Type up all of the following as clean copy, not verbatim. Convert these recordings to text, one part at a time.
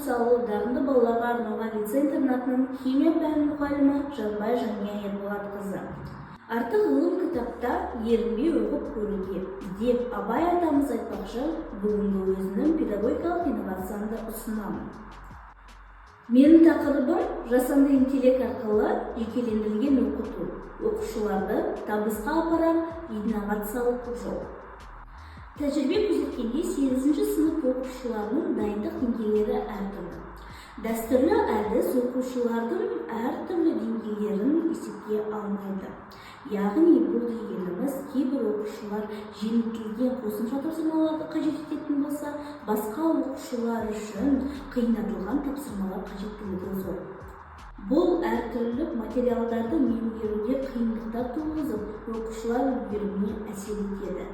салу дарынды балаларға арналған лицей-интернатының химия пәні мұғалімі Жанбай Жания Ерболатқызы. Артық ғылым кітапта ерінбей оқып көруге деп Абай атамыз айтпақшы, бүгінгі өзінің педагогикалық инновацияны ұсынамын. Менің тақырыбым жасанды интеллект арқылы жекелендірілген оқыту, оқушыларды табысқа апарар инновациялық жол. Тәжірибе көрсеткендей, 8-ші сынып оқушыларының дайындық деңгейлері әртүрлі. Дәстүрлі әдіс оқушылардың әртүрлі деңгейлерін есепке алмайды. Яғни бұл дегеніміз, кейбір оқушылар жеңілдетілген қосымша тапсырмаларды қажет ететін болса, басқа оқушылар үшін қиындатылған тапсырмалар қажеттілігі зор. Бұл әртүрлі материалдарды меңгеруге қиындықтар туғызып, оқушылар үлгеруіне әсер етеді.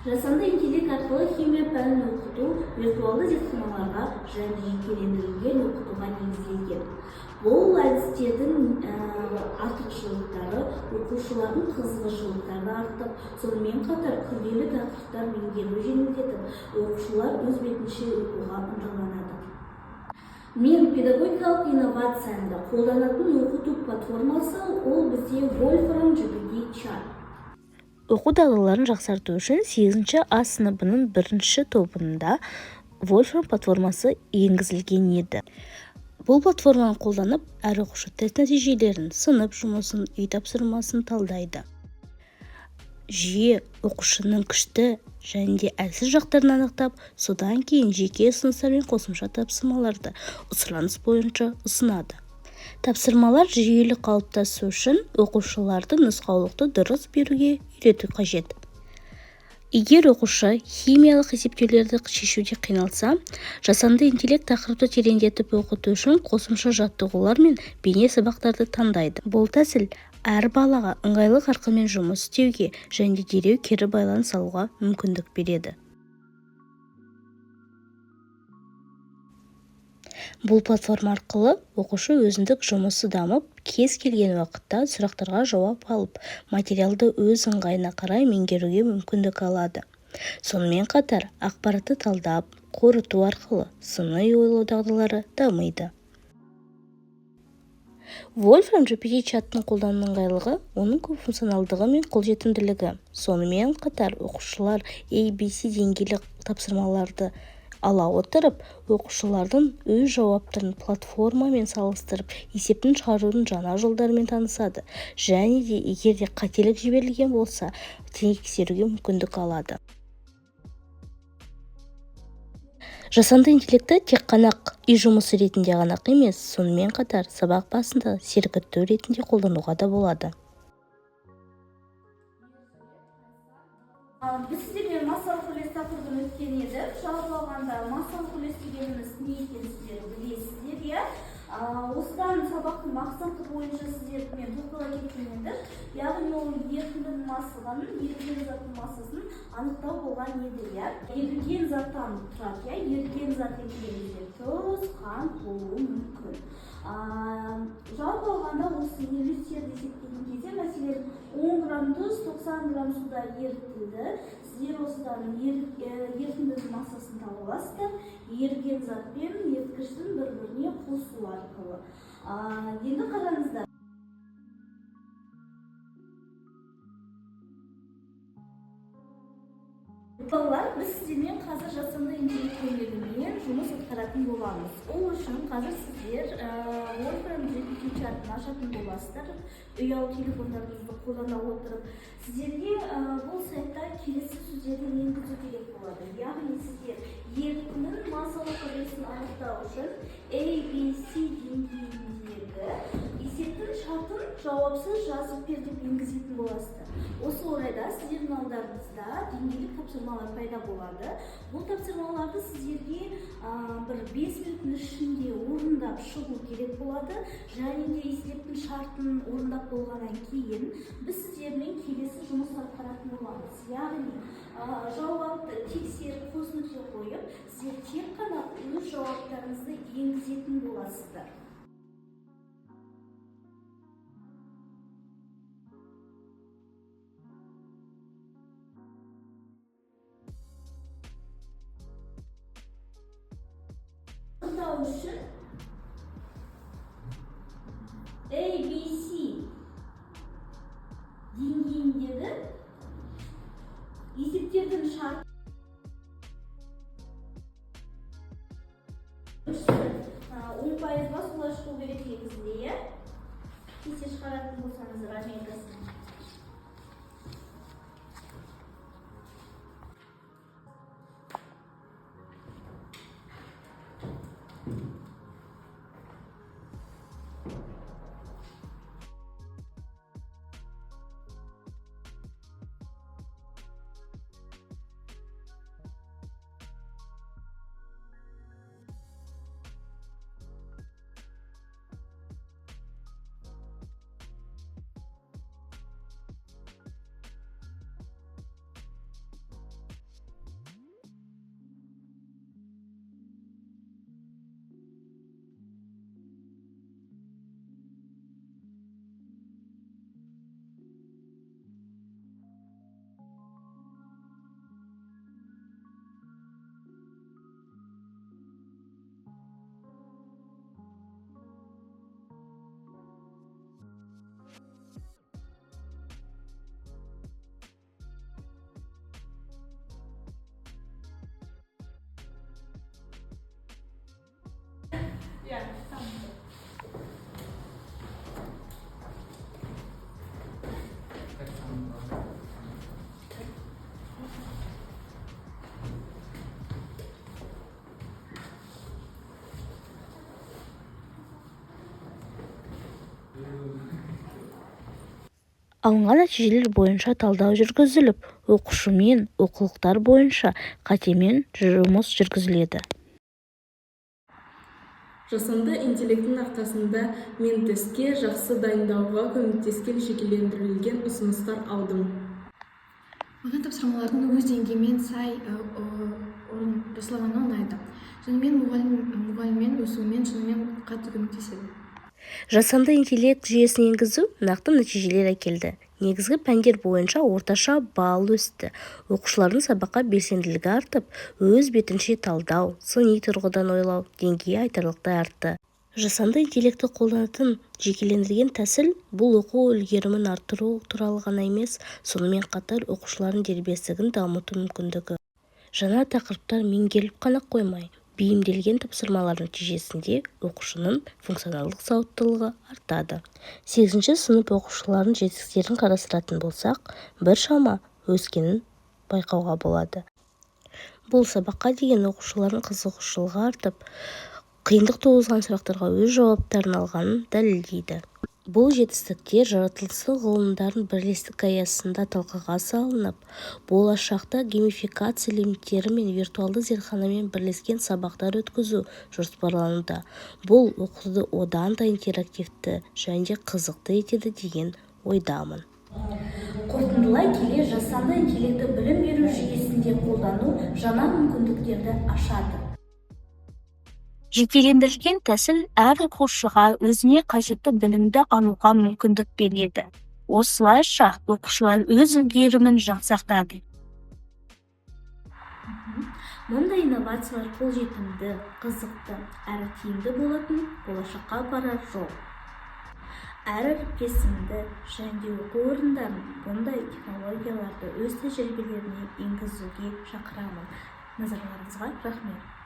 Жасанды интеллект арқылы химия пәнін оқыту виртуалды зертханаларға және жекелендірілген оқытуға негізделген. Бұл әдістердің артықшылықтары оқушылардың қызығушылықтары артып, сонымен қатар күрделі тақырыптар меңгеру жеңілдетіп, оқушылар өз бетінше оқуға ынталанады. Мен педагогикалық инновацияда қолданатын оқыту платформасы ол бізде Wolfram GPT-Chat. Оқу дағдыларын жақсарту үшін 8-ші А сыныбының 1-ші тобында Wolfram платформасы енгізілген еді. Бұл платформаны қолданып, әр оқушы тест нәтижелерін, сынып жұмысын, үй тапсырмасын талдайды. Жүйе оқушының күшті және де әлсіз жақтарын анықтап, содан кейін жеке ұсыныстар мен қосымша тапсырмаларды сұраныс бойынша ұсынады. Тапсырмалар жүйелі қалыптасу үшін оқушыларды нұсқаулықты дұрыс беруге үйрету қажет. Егер оқушы химиялық есептеулерді шешуде қиналса, жасанды интеллект тақырыпты тереңдетіп оқыту үшін қосымша жаттығулар мен бейне сабақтарды таңдайды. Бұл тәсіл әр балаға ыңғайлы қарқынмен жұмыс істеуге және дереу кері байланыс алуға мүмкіндік береді. Бұл платформа арқылы оқушы өзіндік жұмысы дамып, кез келген уақытта сұрақтарға жауап алып, материалды өз ыңғайына қарай меңгеруге мүмкіндік алады. Сонымен қатар, ақпаратты талдап, қорыту арқылы сыни ойлау дағдылары дамиды. Wolfram GPT-Chat'ның қолдану ыңғайлығы, оның көпфункционалдығы мен қолжетімділігі. Сонымен қатар, оқушылар ABC деңгейлі тапсырмаларды ала отырып, оқушылардың өз жауаптарын платформамен салыстырып, есептің шығарудың жаңа жолдарымен танысады, және де егер де қателік жіберілген болса, тексеруге мүмкіндік алады. Жасанды интеллекті тек қана үй жұмысы ретінде ғана емес, сонымен қатар сабақ басында сергіту ретінде қолдануға да болады. Біз сіздермен массалық үлес тақырыбын өткен еді. Жалпы алғанда массалық үлес дегеніміз не екенін сіздер білесіздер, иә? Осыдан сабақтың мақсаты бойынша сіздермен тоқтала кеткен еді. Яғни ол ерітіндің массадан еріген заттың массасын анықтау болған еді, иә? Еріген заттан тұрады, иә? Еріген зат екенінде тұз, қант болуы мүмкін. Жалпы алғанда осы еріттерді есептеген кезде, мәселен 10 грамм тұз, 90 грамм суда ерітілді. Сіздер осыдан ерітіндінің массасын тауып аласыздар. Еріген зат пен еріткіштің бір-біріне қосу арқылы. Енді қараңыздар. Балалар, біз сіздермен қазір жасанды интеллект көмегімен жұмыс атқаратын боламыз. Ол үшін қазір сіздер Wolfram GPT-Chat'ын ашатын боласыздар. Ұялы телефондарыңызды қолдана отырып, сіздерге бұл сайтта келесі сөздерді енгізу керек болады. Яғни сіздер ерітіндінің массалық үлесін анықтау үшін ABC деңгейіндегі есептің шартын жауапсыз жазып бер деп енгізетін боласыздар. Осы орайда сіздердің алдарыңызда деңгейлік тапсырмалар пайда болады. Бұл тапсырмаларды сіздерге бір 5 минуттың ішінде орындап шығу керек болады. Және де есептің шартын орындап болғаннан кейін біз сіздермен келесі жұмыс атқаратын боламыз. Яғни жауапты тексеріп қос нүкте қойып, сіздер тек қана өз жауаптарыңызды енгізетін боласыздар. анықтау үшін ABC деңгейіндегі есептердің шарты 10%-ға солай шығу керек негізінде, иә? Кесе шығаратын болсаңыз разметкасын. Алынған нәтижелер бойынша талдау жүргізіліп, оқушымен оқулықтар бойынша қатемен жұмыс жүргізіледі. Жасанды интеллекттің арқасында мен тестке жақсы дайындауға көмектескен жекелендірілген ұсыныстар алдым. Маған тапсырмалардың өз деңгейімен сай жасалғаны ұнайды. Және мұғаліммен өсуімен шынымен қатты көмектеседі. Жасанды интеллект жүйесін енгізу нақты нәтижелер әкелді. Негізгі пәндер бойынша орташа балл өсті. Оқушылардың сабаққа белсенділігі артып, өз бетінше талдау, сыни тұрғыдан ойлау деңгейі айтарлықтай артты. Жасанды интеллекті қолданатын жекелендірген тәсіл бұл оқу үлгерімін арттыру туралы ғана емес, сонымен қатар оқушылардың дербестігін дамыту мүмкіндігі. Жаңа тақырыптар меңгеріліп қана қоймай, бейімделген тапсырмалар нәтижесінде оқушының функционалдық сауаттылығы артады. 8 сынып оқушыларының жетістіктерін қарастыратын болсақ, біршама өскенін байқауға болады. Бұл сабаққа деген оқушылардың қызығушылығы артып, қиындық туғызған сұрақтарға өз жауаптарын алғанын дәлелдейді. Бұл жетістіктер жаратылысын ғылымдарын бірлестік аясында талқыға салынып, болашақта геймификация элементтері мен виртуалды зертханамен бірлескен сабақтар өткізу жоспарлануда. Бұл оқуды одан да интерактивті және қызықты етеді деген ойдамын. Қорытындылай келе, жасанды интеллекті білім беру жүйесінде қолдану жаңа мүмкіндіктерді ашады. Жекелендірілген тәсіл әр оқушыға өзіне қажетті білімді алуға мүмкіндік береді. Осылайша оқушылар өз үлгерімін жақсартады. Мұндай инновациялар қолжетімді, қызықты, әрі тиімді болатын болашаққа апарар жол. Әр әріптесімді және оқу орындарын бұндай технологияларды өз тәжірибелеріне енгізуге шақырамын. Назарларыңызға рахмет.